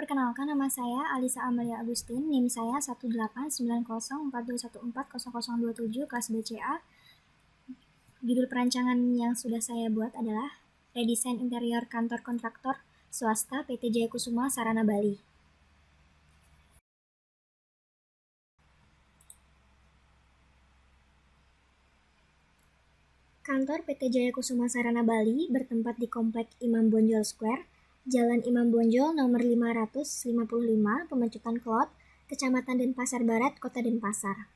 Perkenalkan, nama saya Alisa Amalia Agustin, NIM saya 1890421400027 kelas BCA. Judul perancangan yang sudah saya buat adalah Redesain Interior Kantor Kontraktor Swasta PT Jaya Kusuma Sarana Bali. Kantor PT Jaya Kusuma Sarana Bali bertempat di Komplek Imam Bonjol Square, Jalan Imam Bonjol nomor 555, Pemecutan Klot, Kecamatan Denpasar Barat, Kota Denpasar.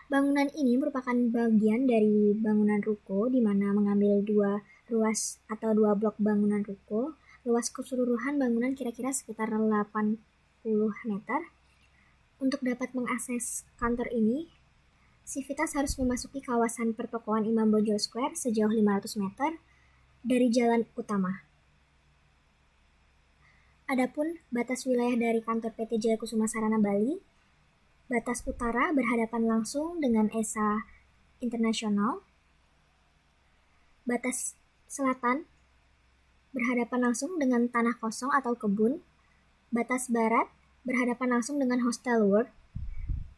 Bangunan ini merupakan bagian dari bangunan ruko di mana mengambil dua ruas atau dua blok bangunan ruko. Luas keseluruhan bangunan kira-kira sekitar 80 meter. Untuk dapat mengakses kantor ini, Sivitas harus memasuki kawasan pertokoan Imam Bonjol Square sejauh 500 meter dari jalan utama. Adapun batas wilayah dari kantor PT Jaya Kusuma Sarana Bali, batas utara berhadapan langsung dengan ESA Internasional, batas selatan berhadapan langsung dengan tanah kosong atau kebun, batas barat berhadapan langsung dengan Hostel World,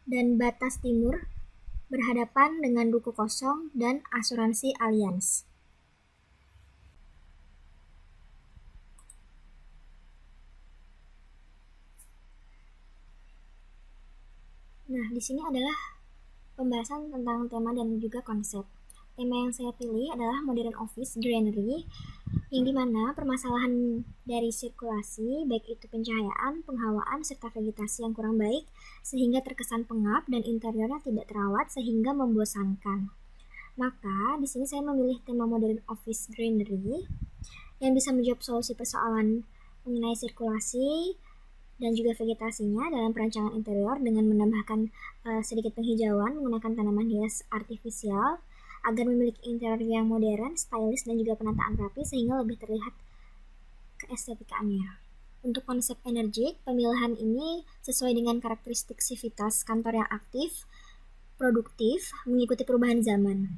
dan batas timur berhadapan dengan Ruko Kosong dan Asuransi Allianz. Nah, di sini adalah pembahasan tentang tema dan juga konsep. Tema yang saya pilih adalah Modern Office Greenery, yang dimana permasalahan dari sirkulasi, baik itu pencahayaan, penghawaan, serta vegetasi yang kurang baik, sehingga terkesan pengap dan interiornya tidak terawat sehingga membosankan. Maka, di sini saya memilih tema Modern Office Greenery yang bisa menjawab solusi persoalan mengenai sirkulasi dan juga vegetasinya dalam perancangan interior dengan menambahkan sedikit penghijauan menggunakan tanaman hias artifisial agar memiliki interior yang modern, stylish, dan juga penataan rapi sehingga lebih terlihat keestetikaannya. Untuk konsep energik, pemilihan ini sesuai dengan karakteristik Sivitas kantor yang aktif, produktif, mengikuti perubahan zaman.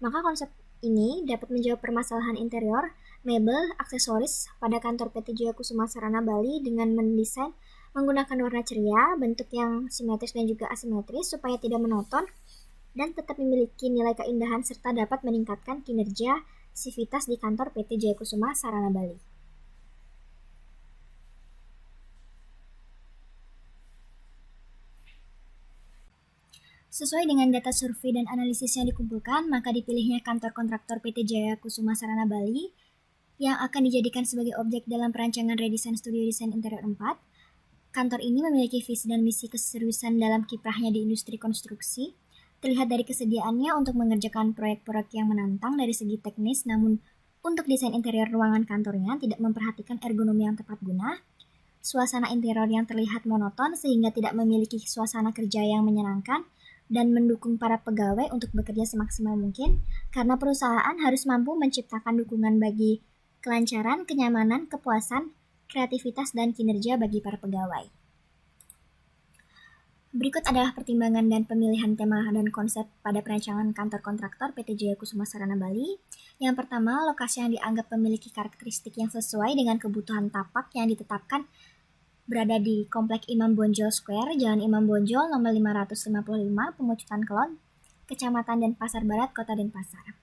Maka konsep ini dapat menjawab permasalahan interior, mebel, aksesoris pada kantor PT Jaya Kusuma Sarana Bali dengan mendesain menggunakan warna ceria, bentuk yang simetris dan juga asimetris supaya tidak monoton dan tetap memiliki nilai keindahan serta dapat meningkatkan kinerja Sivitas di kantor PT Jaya Kusuma Sarana Bali. Sesuai dengan data survei dan analisis yang dikumpulkan, maka dipilihnya kantor kontraktor PT Jaya Kusuma Sarana Bali yang akan dijadikan sebagai objek dalam perancangan redesain studio desain interior 4. Kantor ini memiliki visi dan misi keseriusan dalam kiprahnya di industri konstruksi, terlihat dari kesediaannya untuk mengerjakan proyek-proyek yang menantang dari segi teknis, namun untuk desain interior ruangan kantornya tidak memperhatikan ergonomi yang tepat guna, suasana interior yang terlihat monoton sehingga tidak memiliki suasana kerja yang menyenangkan, dan mendukung para pegawai untuk bekerja semaksimal mungkin, karena perusahaan harus mampu menciptakan dukungan bagi kelancaran, kenyamanan, kepuasan, kreativitas, dan kinerja bagi para pegawai. Berikut adalah pertimbangan dan pemilihan tema dan konsep pada perancangan kantor kontraktor PT Jaya Kusuma Sarana Bali. Yang pertama, lokasi yang dianggap memiliki karakteristik yang sesuai dengan kebutuhan tapak yang ditetapkan berada di Komplek Imam Bonjol Square, Jalan Imam Bonjol nomor 555, Pemecutan Klot, Kecamatan Denpasar Barat, Kota Denpasar.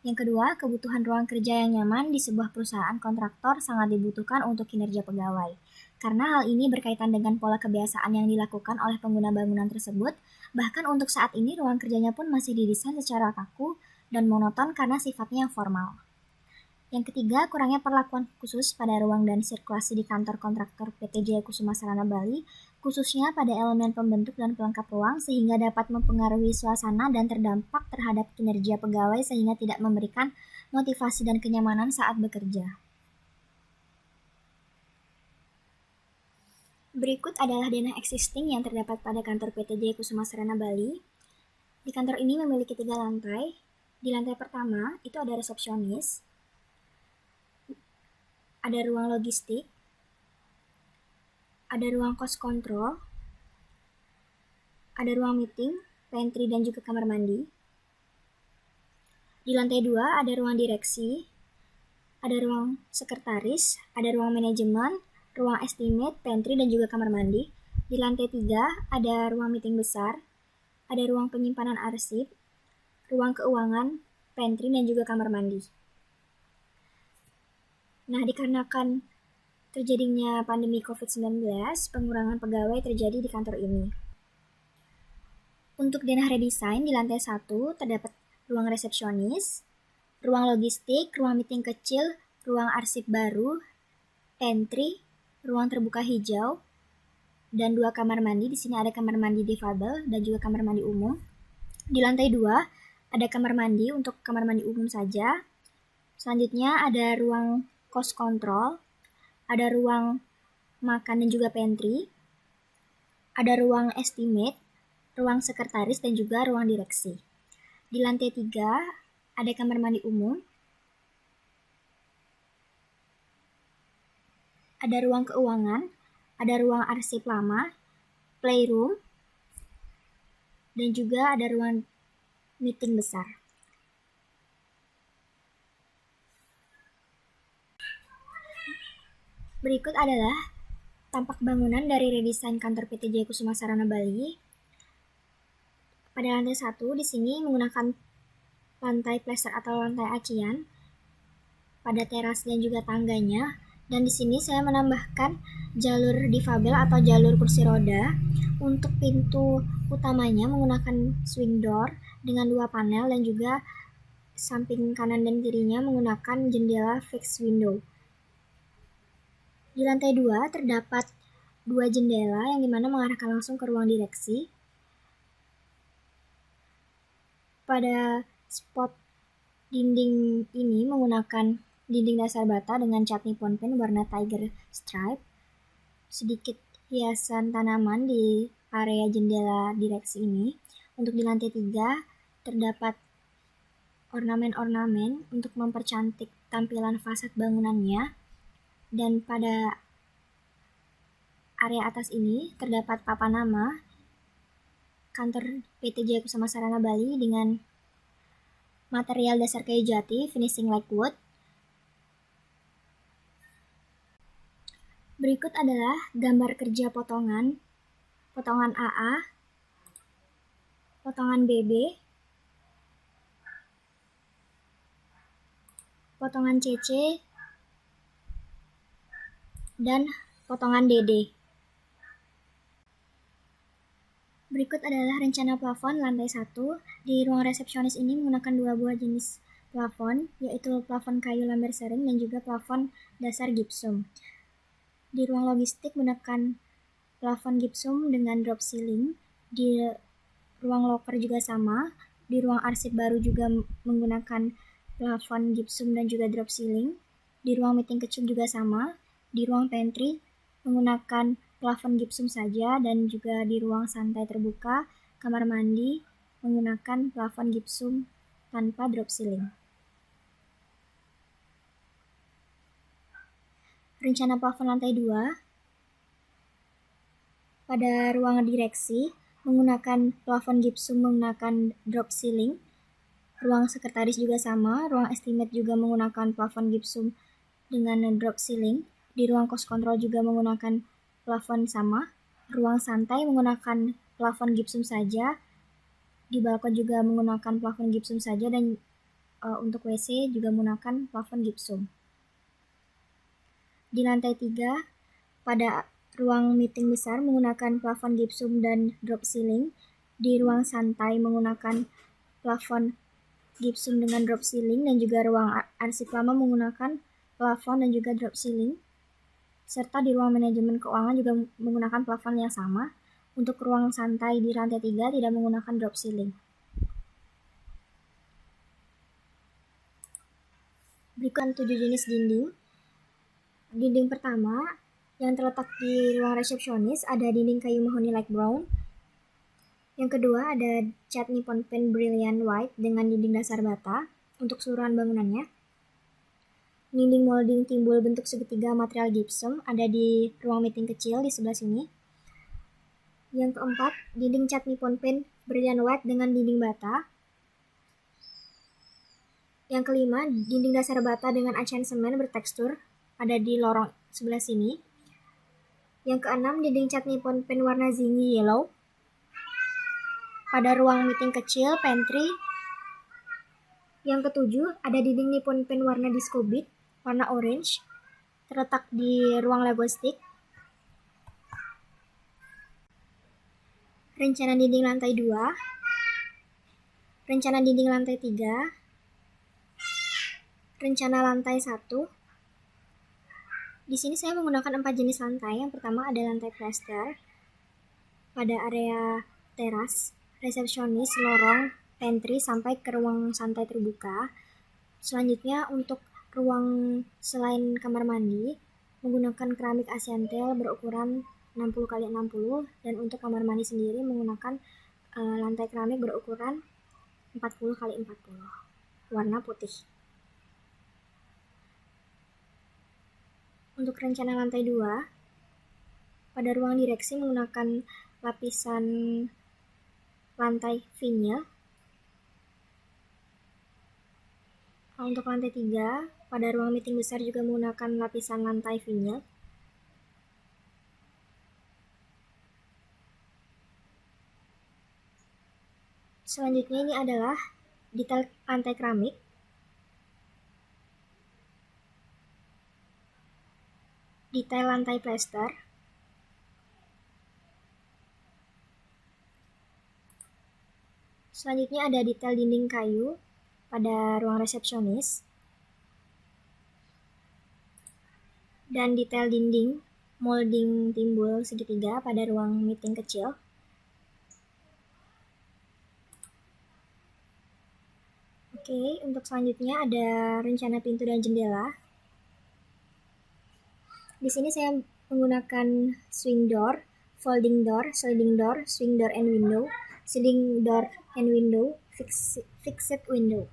Yang kedua, kebutuhan ruang kerja yang nyaman di sebuah perusahaan kontraktor sangat dibutuhkan untuk kinerja pegawai. Karena hal ini berkaitan dengan pola kebiasaan yang dilakukan oleh pengguna bangunan tersebut, bahkan untuk saat ini ruang kerjanya pun masih didesain secara kaku dan monoton karena sifatnya yang formal. Yang ketiga, kurangnya perlakuan khusus pada ruang dan sirkulasi di kantor kontraktor PT Jaya Kusuma Sarana Bali, khususnya pada elemen pembentuk dan pelengkap ruang sehingga dapat mempengaruhi suasana dan terdampak terhadap kinerja pegawai sehingga tidak memberikan motivasi dan kenyamanan saat bekerja. Berikut adalah dana existing yang terdapat pada kantor PT Jaya Kusuma Sarana Bali. Di kantor ini memiliki 3 lantai. Di lantai pertama itu ada resepsionis, ada ruang logistik, ada ruang cost control, ada ruang meeting, pantry, dan juga kamar mandi. Di lantai 2 ada ruang direksi, ada ruang sekretaris, ada ruang manajemen, ruang estimate, pantry, dan juga kamar mandi. Di lantai 3 ada ruang meeting besar, ada ruang penyimpanan arsip, ruang keuangan, pantry, dan juga kamar mandi. Nah, dikarenakan terjadinya pandemi COVID-19, pengurangan pegawai terjadi di kantor ini. Untuk denah redesign, di lantai 1 terdapat ruang resepsionis, ruang logistik, ruang meeting kecil, ruang arsip baru, pantry, ruang terbuka hijau, dan 2 kamar mandi. Di sini ada kamar mandi difabel dan juga kamar mandi umum. Di lantai 2 ada kamar mandi untuk kamar mandi umum saja. Selanjutnya ada ruang cost control, ada ruang makan dan juga pantry, ada ruang estimate, ruang sekretaris, dan juga ruang direksi. Di lantai 3 ada kamar mandi umum, ada ruang keuangan, ada ruang arsip lama, playroom, dan juga ada ruang meeting besar. Berikut adalah tampak bangunan dari redesign kantor PT Jaya Kusuma Sarana Bali. Pada lantai 1 di sini menggunakan lantai plaster atau lantai acian pada teras dan juga tangganya. Dan di sini saya menambahkan jalur difabel atau jalur kursi roda. Untuk pintu utamanya menggunakan swing door dengan 2 panel dan juga samping kanan dan kirinya menggunakan jendela fixed window. Di lantai 2 terdapat 2 jendela yang dimana mengarahkan langsung ke ruang direksi. Pada spot dinding ini menggunakan dinding dasar bata dengan cat nippon paint warna tiger stripe. Sedikit hiasan tanaman di area jendela direksi ini. Untuk di lantai 3 terdapat ornamen-ornamen untuk mempercantik tampilan fasad bangunannya. Dan pada area atas ini terdapat papan nama kantor PT Jaya Kusuma Sarana Bali dengan material dasar kayu jati, finishing like wood. Berikut adalah gambar kerja potongan AA, potongan BB, potongan CC, dan potongan DD. Berikut adalah rencana plafon lantai 1. Di ruang resepsionis ini menggunakan 2 buah jenis plafon, yaitu plafon kayu lamber sering dan juga plafon dasar gipsum. Di ruang logistik menggunakan plafon gipsum dengan drop ceiling. Di ruang loker juga sama. Di ruang arsip baru juga menggunakan plafon gipsum dan juga drop ceiling. Di ruang meeting kecil juga sama. Di ruang pantry menggunakan plafon gipsum saja, dan juga di ruang santai terbuka kamar mandi menggunakan plafon gipsum tanpa drop ceiling. Rencana plafon lantai 2 pada ruang direksi menggunakan plafon gipsum menggunakan drop ceiling. Ruang sekretaris juga sama, ruang estimate juga menggunakan plafon gipsum dengan drop ceiling. Di ruang cost control juga menggunakan plafon sama. Ruang santai menggunakan plafon gipsum saja. Di balkon juga menggunakan plafon gipsum saja, dan untuk WC juga menggunakan plafon gipsum. Di lantai 3 pada ruang meeting besar menggunakan plafon gipsum dan drop ceiling. Di ruang santai menggunakan plafon gipsum dengan drop ceiling, dan juga ruang arsip lama menggunakan plafon dan juga drop ceiling. Serta di ruang manajemen keuangan juga menggunakan plafon yang sama. Untuk ruang santai di lantai 3 tidak menggunakan drop ceiling. Berikut 7 jenis dinding. Dinding pertama yang terletak di ruang resepsionis ada dinding kayu mahoni light brown. Yang kedua ada cat nippon paint brilliant white dengan dinding dasar bata untuk keseluruhan bangunannya. Dinding molding timbul bentuk segitiga material gipsum ada di ruang meeting kecil di sebelah sini. Yang keempat, dinding cat nippon paint brilliant white dengan dinding bata. Yang kelima, dinding dasar bata dengan acian semen bertekstur ada di lorong sebelah sini. Yang keenam, dinding cat nippon pen warna zingy yellow. Pada ruang meeting kecil, pantry. Yang ketujuh, ada dinding nippon pen warna disco beat, warna orange, terletak di ruang Lego stick. Rencana dinding lantai 2, rencana dinding lantai 3, rencana lantai 1. Di sini saya menggunakan 4 jenis lantai. Yang pertama ada lantai plaster pada area teras, resepsionis, lorong, pantry, sampai ke ruang santai terbuka. Selanjutnya untuk ruang selain kamar mandi menggunakan keramik Asiantel berukuran 60x60, dan untuk kamar mandi sendiri menggunakan lantai keramik berukuran 40x40 warna putih. Untuk rencana lantai 2, pada ruang direksi menggunakan lapisan lantai vinyl. Untuk lantai 3, pada ruang meeting besar juga menggunakan lapisan lantai vinyl. Selanjutnya ini adalah detail lantai keramik. Detail lantai plaster. Selanjutnya ada detail dinding kayu pada ruang resepsionis. Dan detail dinding molding timbul segitiga pada ruang meeting kecil. Oke, untuk selanjutnya ada rencana pintu dan jendela. Di sini saya menggunakan swing door, folding door, sliding door, swing door and window, sliding door and window, fixed window.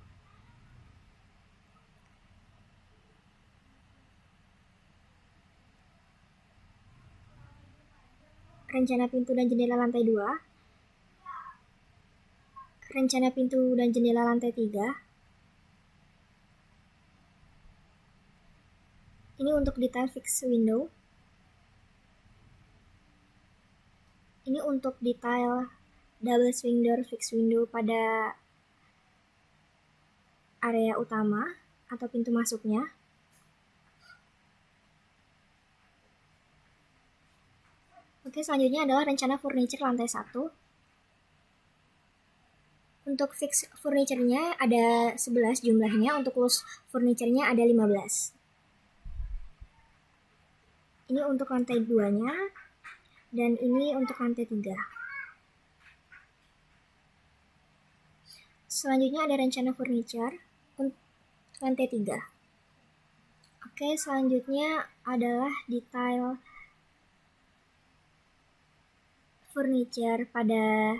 Rencana pintu dan jendela lantai 2. Rencana pintu dan jendela lantai 3. Ini untuk detail fixed window. Ini untuk detail double swing door fixed window pada area utama atau pintu masuknya. Oke, selanjutnya adalah rencana furniture lantai 1. Untuk fix furniture-nya ada 11 jumlahnya, untuk loose furniture-nya ada 15. Ini untuk lantai 2-nya, dan ini untuk lantai 3. Selanjutnya ada rencana furniture untuk lantai 3. Oke, selanjutnya adalah detail furniture pada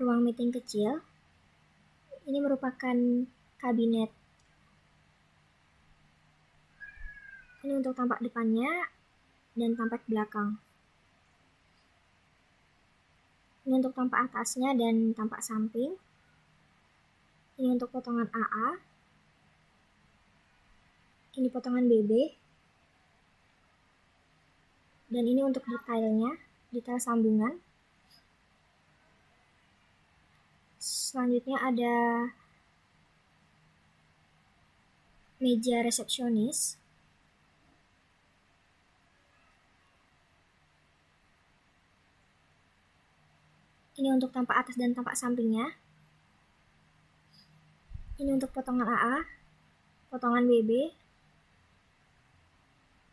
ruang meeting kecil. Ini merupakan kabinet. Ini untuk tampak depannya dan tampak belakang. Ini untuk tampak atasnya dan tampak samping. Ini untuk potongan AA. Ini potongan BB. Dan ini untuk detailnya, detail sambungan. Selanjutnya ada meja resepsionis. Ini untuk tampak atas dan tampak sampingnya. Ini untuk potongan AA, potongan BB.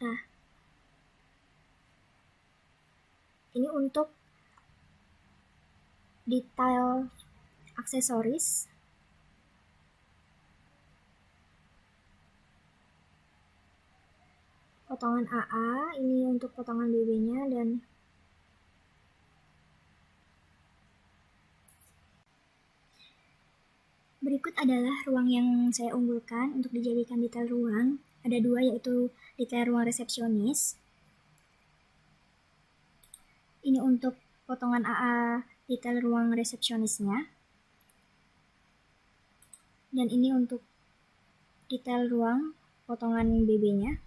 Nah, ini untuk detail aksesoris. Potongan AA, ini untuk potongan BB-nya, dan berikut adalah ruang yang saya unggulkan untuk dijadikan detail ruang. Ada 2, yaitu detail ruang resepsionis. Ini untuk potongan AA detail ruang resepsionisnya. Dan ini untuk detail ruang potongan BB-nya.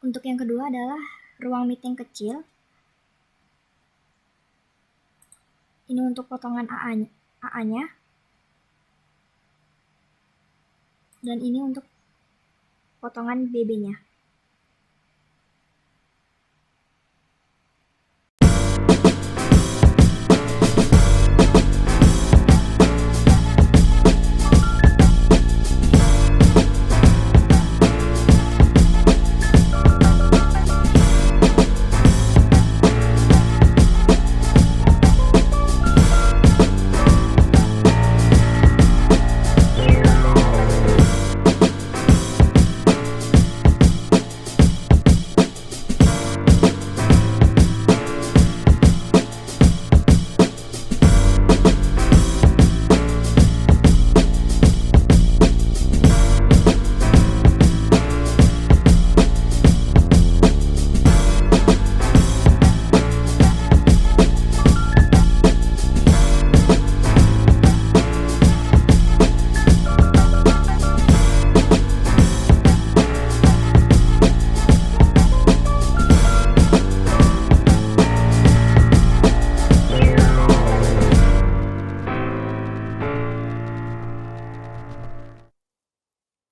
Untuk yang kedua adalah ruang meeting kecil. Ini untuk potongan AA-nya. Dan ini untuk potongan BB-nya.